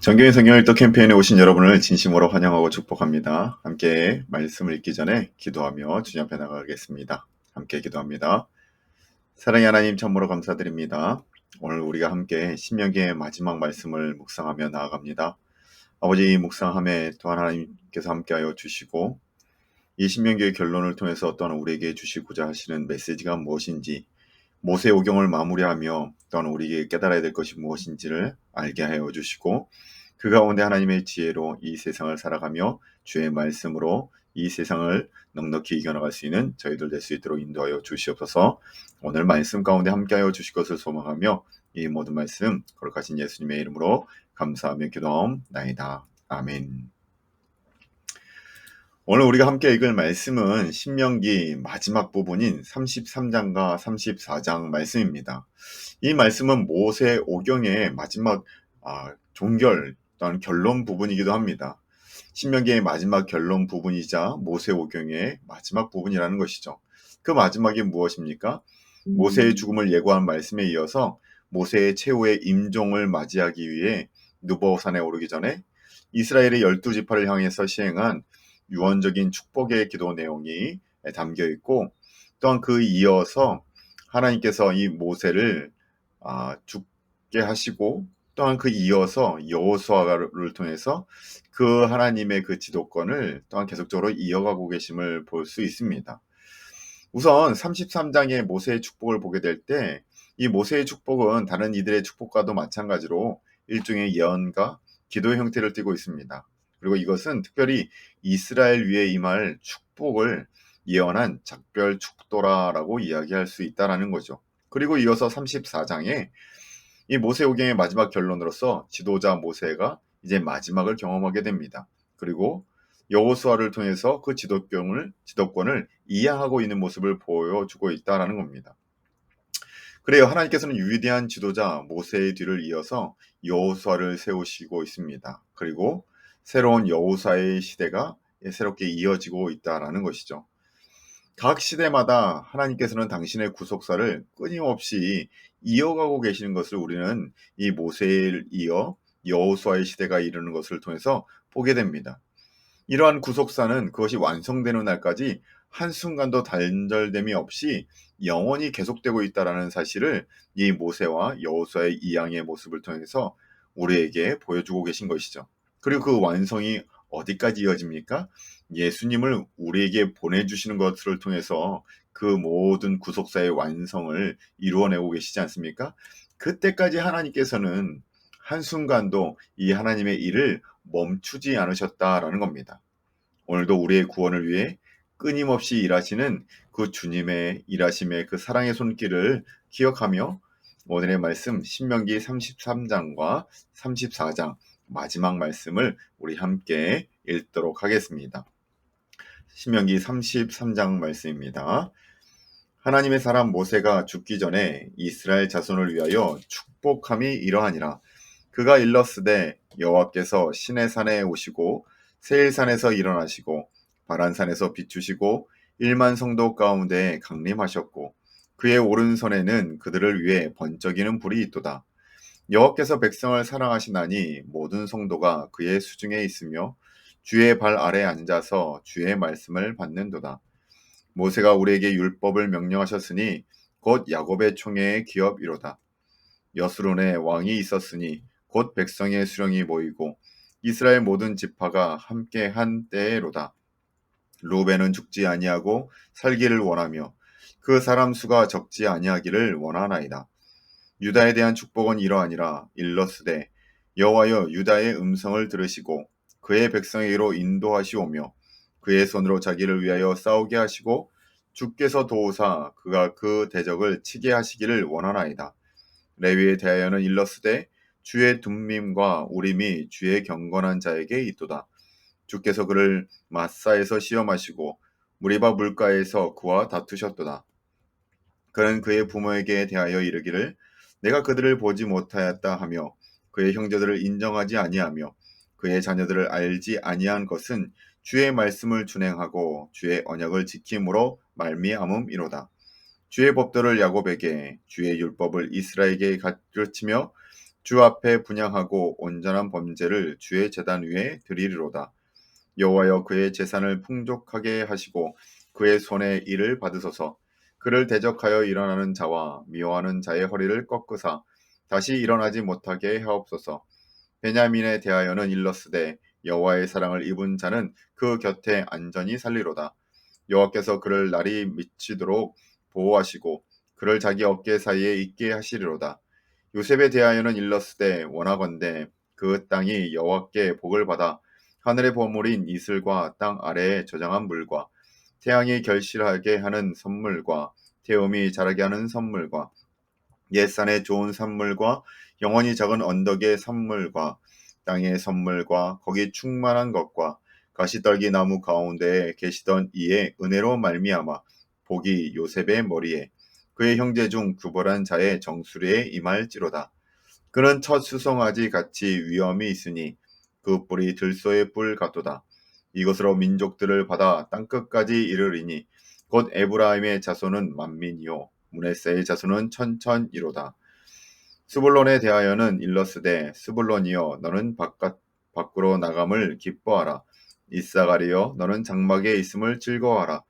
정교인 성경 읽기 캠페인에 오신 여러분을 진심으로 환영하고 축복합니다. 함께 말씀을 읽기 전에 기도하며 주님 앞에 나가겠습니다. 함께 기도합니다. 사랑의 하나님 참으로 감사드립니다. 오늘 우리가 함께 신명기의 마지막 말씀을 묵상하며 나아갑니다. 아버지, 이 묵상함에 또한 하나님께서 함께하여 주시고 이 신명기의 결론을 통해서 또한 우리에게 주시고자 하시는 메시지가 무엇인지, 모세 오경을 마무리하며 또한 우리에게 깨달아야 될 것이 무엇인지를 알게 하여 주시고, 그 가운데 하나님의 지혜로 이 세상을 살아가며 주의 말씀으로 이 세상을 넉넉히 이겨나갈 수 있는 저희들 될 수 있도록 인도하여 주시옵소서. 오늘 말씀 가운데 함께하여 주실 것을 소망하며 이 모든 말씀 거룩하신 예수님의 이름으로 감사하며 기도하옵나이다. 아멘. 오늘 우리가 함께 읽을 말씀은 신명기 마지막 부분인 33장과 34장 말씀입니다. 이 말씀은 모세 오경의 마지막 종결 또는 결론 부분이기도 합니다. 신명기의 마지막 결론 부분이자 모세 오경의 마지막 부분이라는 것이죠. 그 마지막이 무엇입니까? 모세의 죽음을 예고한 말씀에 이어서 모세의 최후의 임종을 맞이하기 위해 느보산에 오르기 전에 이스라엘의 12지파를 향해서 시행한 유언적인 축복의 기도 내용이 담겨 있고, 또한 그 이어서 하나님께서 이 모세를 죽게 하시고, 또한 그 이어서 여호수아를 통해서 그 하나님의 그 지도권을 또한 계속적으로 이어가고 계심을 볼 수 있습니다. 우선 33장의 모세의 축복을 보게 될 때 이 모세의 축복은 다른 이들의 축복과도 마찬가지로 일종의 예언과 기도의 형태를 띠고 있습니다. 그리고 이것은 특별히 이스라엘 위에 임할 축복을 예언한 작별 축도라라고 이야기할 수 있다는 거죠. 그리고 이어서 34장에 이 모세 오경의 마지막 결론으로서 지도자 모세가 이제 마지막을 경험하게 됩니다. 그리고 여호수아를 통해서 그 지도권을 이양하고 있는 모습을 보여주고 있다는 겁니다. 그래요. 하나님께서는 위대한 지도자 모세의 뒤를 이어서 여호수아를 세우시고 있습니다. 그리고 새로운 여호수아의 시대가 새롭게 이어지고 있다는 것이죠. 각 시대마다 하나님께서는 당신의 구속사를 끊임없이 이어가고 계시는 것을 우리는 이 모세를 이어 여호수아의 시대가 이르는 것을 통해서 보게 됩니다. 이러한 구속사는 그것이 완성되는 날까지 한순간도 단절됨이 없이 영원히 계속되고 있다는 사실을 이 모세와 여호수아의 이양의 모습을 통해서 우리에게 보여주고 계신 것이죠. 그리고 그 완성이 어디까지 이어집니까? 예수님을 우리에게 보내주시는 것을 통해서 그 모든 구속사의 완성을 이루어내고 계시지 않습니까? 그때까지 하나님께서는 한순간도 이 하나님의 일을 멈추지 않으셨다라는 겁니다. 오늘도 우리의 구원을 위해 끊임없이 일하시는 그 주님의 일하심의 그 사랑의 손길을 기억하며 오늘의 말씀 신명기 33장과 34장 마지막 말씀을 우리 함께 읽도록 하겠습니다. 신명기 33장 말씀입니다. 하나님의 사람 모세가 죽기 전에 이스라엘 자손을 위하여 축복함이 이러하니라. 그가 일렀으되 여호와께서 시내산에 오시고 세일산에서 일어나시고 바란산에서 비추시고 1만 성도 가운데 강림하셨고 그의 오른손에는 그들을 위해 번쩍이는 불이 있도다. 여호와께서 백성을 사랑하시나니 모든 성도가 그의 수중에 있으며 주의 발 아래 앉아서 주의 말씀을 받는도다. 모세가 우리에게 율법을 명령하셨으니 곧 야곱의 총회의 기업이로다. 여스론에 왕이 있었으니 곧 백성의 수령이 모이고 이스라엘 모든 지파가 함께 한 때로다. 루벤은 죽지 아니하고 살기를 원하며 그 사람 수가 적지 아니하기를 원하나이다. 유다에 대한 축복은 이러하니라. 일러스되 여호와여 유다의 음성을 들으시고 그의 백성에게로 인도하시오며 그의 손으로 자기를 위하여 싸우게 하시고 주께서 도우사 그가 그 대적을 치게 하시기를 원하나이다. 레위에 대하여는 일러스되 주의 둠밈과 우림이 주의 경건한 자에게 있도다. 주께서 그를 마사에서 시험하시고 무리바 물가에서 그와 다투셨도다. 그는 그의 부모에게 대하여 이르기를 내가 그들을 보지 못하였다 하며 그의 형제들을 인정하지 아니하며 그의 자녀들을 알지 아니한 것은 주의 말씀을 준행하고 주의 언약을 지킴으로 말미암음이로다. 주의 법도를 야곱에게 주의 율법을 이스라엘에게 가르치며 주 앞에 분향하고 온전한 범죄를 주의 제단 위에 드리리로다. 여호와여 그의 재산을 풍족하게 하시고 그의 손에 일을 받으소서. 그를 대적하여 일어나는 자와 미워하는 자의 허리를 꺾으사 다시 일어나지 못하게 하옵소서. 베냐민에 대하여는 일렀으되 여호와의 사랑을 입은 자는 그 곁에 안전히 살리로다. 여호와께서 그를 날이 미치도록 보호하시고 그를 자기 어깨 사이에 있게 하시리로다. 요셉에 대하여는 일렀으되 원하건대 그 땅이 여호와께 복을 받아 하늘의 보물인 이슬과 땅 아래에 저장한 물과 태양이 결실하게 하는 선물과 태음이 자라게 하는 선물과 옛산의 좋은 산물과 영원히 작은 언덕의 산물과 땅의 선물과 거기 충만한 것과 가시떨기 나무 가운데에 계시던 이의 은혜로 말미암아 복이 요셉의 머리에 그의 형제 중 구벌한 자의 정수리에 임할지로다. 그는 첫 수송아지 같이 위엄이 있으니 그 뿔이 들소의 뿔 같도다. 이것으로 민족들을 받아 땅끝까지 이르리니 곧 에브라임의 자손은 만민이요 므낫세의 자손은 천천이로다. 스불론에 대하여는 일러스되 스불론이여 너는 밖으로 나감을 기뻐하라. 이사가리여 너는 장막에 있음을 즐거워하라.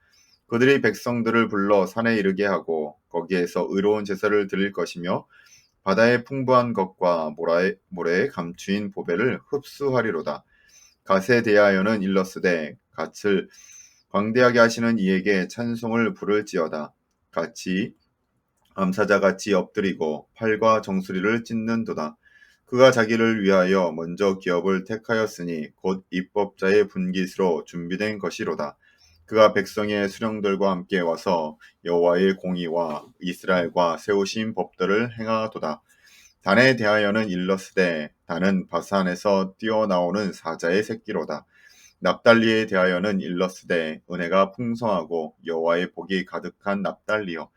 그들이 백성들을 불러 산에 이르게 하고 거기에서 의로운 제사를 드릴 것이며 바다의 풍부한 것과 모래에 감추인 보배를 흡수하리로다. 갓에 대하여는 일러스되 갓을 광대하게 하시는 이에게 찬송을 부를지어다. 갓이 암사자같이 엎드리고 팔과 정수리를 찢는도다. 그가 자기를 위하여 먼저 기업을 택하였으니 곧 입법자의 분깃으로 준비된 것이로다. 그가 백성의 수령들과 함께 와서 여호와의 공의와 이스라엘과 세우신 법들을 행하도다. 단에 대하여는 일러스되 단은 바산에서 뛰어나오는 사자의 새끼로다. 납달리에 대하여는 일러스되 은혜가 풍성하고 여호와의 복이 가득한 납달리여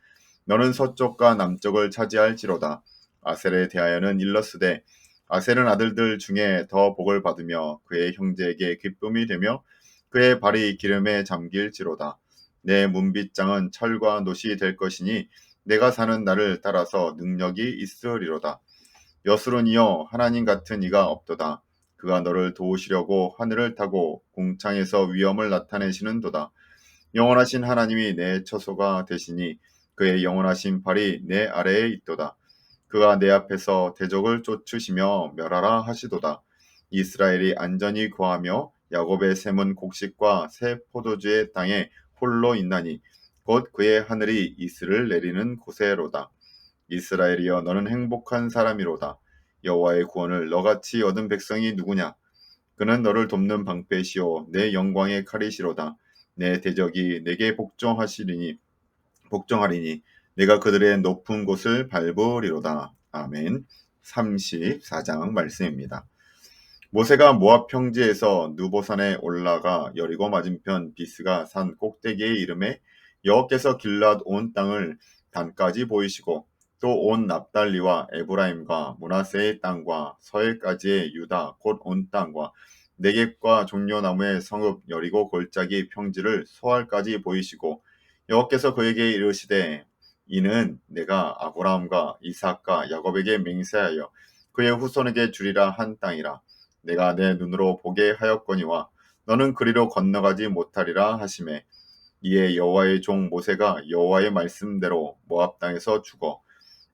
너는 서쪽과 남쪽을 차지할지로다. 아셀에 대하여는 일러스되 아셀은 아들들 중에 더 복을 받으며 그의 형제에게 기쁨이 되며 그의 발이 기름에 잠길지로다. 내 문빗장은 철과 놋이 될 것이니 내가 사는 날을 따라서 능력이 있으리로다. 여수론이여 하나님 같은 이가 없도다. 그가 너를 도우시려고 하늘을 타고 공창에서 위엄을 나타내시는도다. 영원하신 하나님이 내 처소가 되시니 그의 영원하신 팔이 내 아래에 있도다. 그가 내 앞에서 대적을 쫓으시며 멸하라 하시도다. 이스라엘이 안전히 거하며 야곱의 샘은 곡식과 새 포도주의 땅에 홀로 있나니 곧 그의 하늘이 이슬을 내리는 곳에로다. 이스라엘이여 너는 행복한 사람이로다. 여호와의 구원을 너같이 얻은 백성이 누구냐? 그는 너를 돕는 방패시오 내 영광의 칼이시로다. 내 대적이 내게 복종하리니 내가 그들의 높은 곳을 밟으리로다. 아멘. 34장 말씀입니다. 모세가 모압 평지에서 누보산에 올라가 여리고 맞은편 비스가 산 꼭대기에 이름에 여호와께서 길앗 온 땅을 단까지 보이시고 또 온 납달리와 에브라임과 므낫세의 땅과 서해까지의 유다 곧 온 땅과 네겝과 종려나무의 성읍 여리고 골짜기 평지를 소알까지 보이시고 여호와께서 그에게 이르시되 이는 내가 아브라함과 이삭과 야곱에게 맹세하여 그의 후손에게 주리라 한 땅이라. 내가 내 눈으로 보게 하였거니와 너는 그리로 건너가지 못하리라 하시매 이에 여호와의 종 모세가 여호와의 말씀대로 모압 땅에서 죽어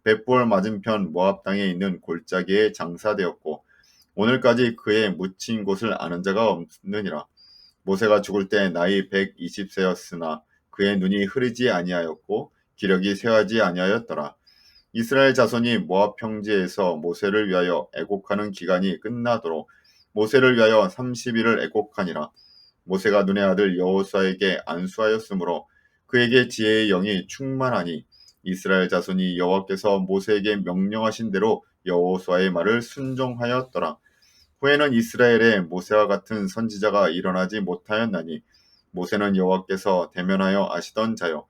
벳볼 맞은편 모압 땅에 있는 골짜기에 장사되었고 오늘까지 그의 묻힌 곳을 아는 자가 없느니라. 모세가 죽을 때 나이 120세였으나 그의 눈이 흐리지 아니하였고 기력이 쇠하지 아니하였더라. 이스라엘 자손이 모압 평지에서 모세를 위하여 애곡하는 기간이 끝나도록 모세를 위하여 30일을 애곡하니라. 모세가 눈의 아들 여호수아에게 안수하였으므로 그에게 지혜의 영이 충만하니 이스라엘 자손이 여호와께서 모세에게 명령하신 대로 여호수아의 말을 순종하였더라. 후에는 이스라엘에 모세와 같은 선지자가 일어나지 못하였나니 모세는 여호와께서 대면하여 아시던 자요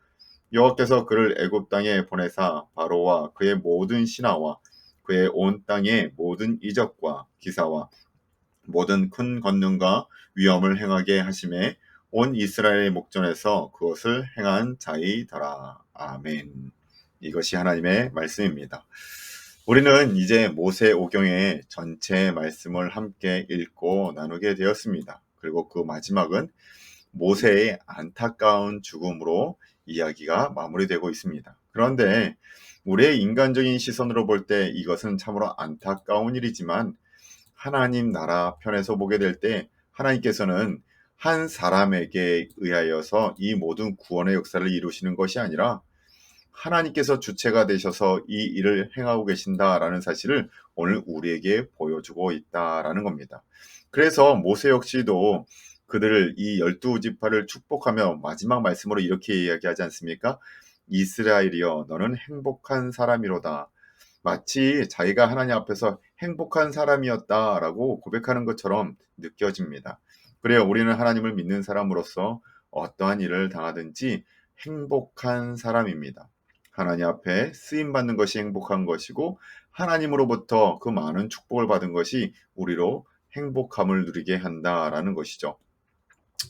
여호와께서 그를 애굽 땅에 보내사 바로와 그의 모든 신하와 그의 온 땅의 모든 이적과 기사와 모든 큰 권능과 위엄을 행하게 하심에 온 이스라엘의 목전에서 그것을 행한 자이더라. 아멘. 이것이 하나님의 말씀입니다. 우리는 이제 모세오경의 전체 말씀을 함께 읽고 나누게 되었습니다. 그리고 그 마지막은 모세의 안타까운 죽음으로 이야기가 마무리되고 있습니다. 그런데 우리의 인간적인 시선으로 볼 때 이것은 참으로 안타까운 일이지만 하나님 나라 편에서 보게 될 때 하나님께서는 한 사람에게 의하여서 이 모든 구원의 역사를 이루시는 것이 아니라 하나님께서 주체가 되셔서 이 일을 행하고 계신다라는 사실을 오늘 우리에게 보여주고 있다라는 겁니다. 그래서 모세 역시도 그들을 이 12지파를 축복하며 마지막 말씀으로 이렇게 이야기하지 않습니까? 이스라엘이여 너는 행복한 사람이로다. 마치 자기가 하나님 앞에서 행복한 사람이었다라고 고백하는 것처럼 느껴집니다. 그래요. 우리는 하나님을 믿는 사람으로서 어떠한 일을 당하든지 행복한 사람입니다. 하나님 앞에 쓰임 받는 것이 행복한 것이고 하나님으로부터 그 많은 축복을 받은 것이 우리로 행복함을 누리게 한다라는 것이죠.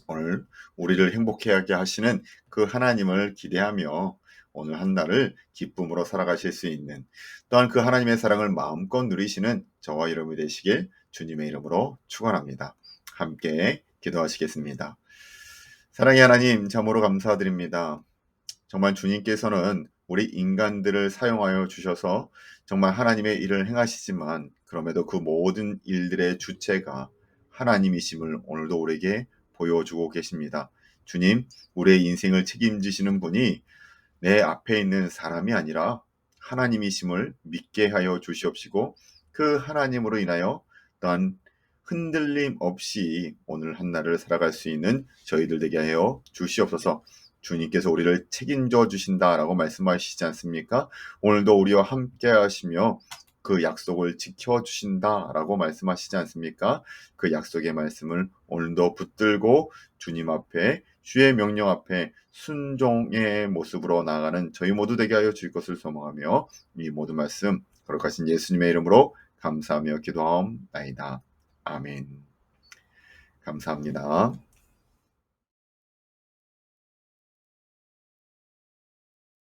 오늘 우리를 행복하게 하시는 그 하나님을 기대하며 오늘 한 날을 기쁨으로 살아가실 수 있는 또한 그 하나님의 사랑을 마음껏 누리시는 저와 여러분이 되시길 주님의 이름으로 축원합니다. 함께 기도하시겠습니다. 사랑의 하나님 참으로 감사드립니다. 정말 주님께서는 우리 인간들을 사용하여 주셔서 정말 하나님의 일을 행하시지만 그럼에도 그 모든 일들의 주체가 하나님이심을 오늘도 우리에게 보여주고 계십니다. 주님, 우리의 인생을 책임지시는 분이 내 앞에 있는 사람이 아니라 하나님이심을 믿게 하여 주시옵시고 그 하나님으로 인하여 또한 흔들림 없이 오늘 한 날을 살아갈 수 있는 저희들 되게 하여 주시옵소서. 주님께서 우리를 책임져 주신다라고 말씀하시지 않습니까? 오늘도 우리와 함께 하시며 그 약속을 지켜 주신다라고 말씀하시지 않습니까? 그 약속의 말씀을 오늘도 붙들고 주님 앞에 주의 명령 앞에 순종의 모습으로 나아가는 저희 모두 되게 하여 주실 것을 소망하며 이 모든 말씀 거룩하신 예수님의 이름으로 감사하며 기도하옵나이다. 아멘. 감사합니다.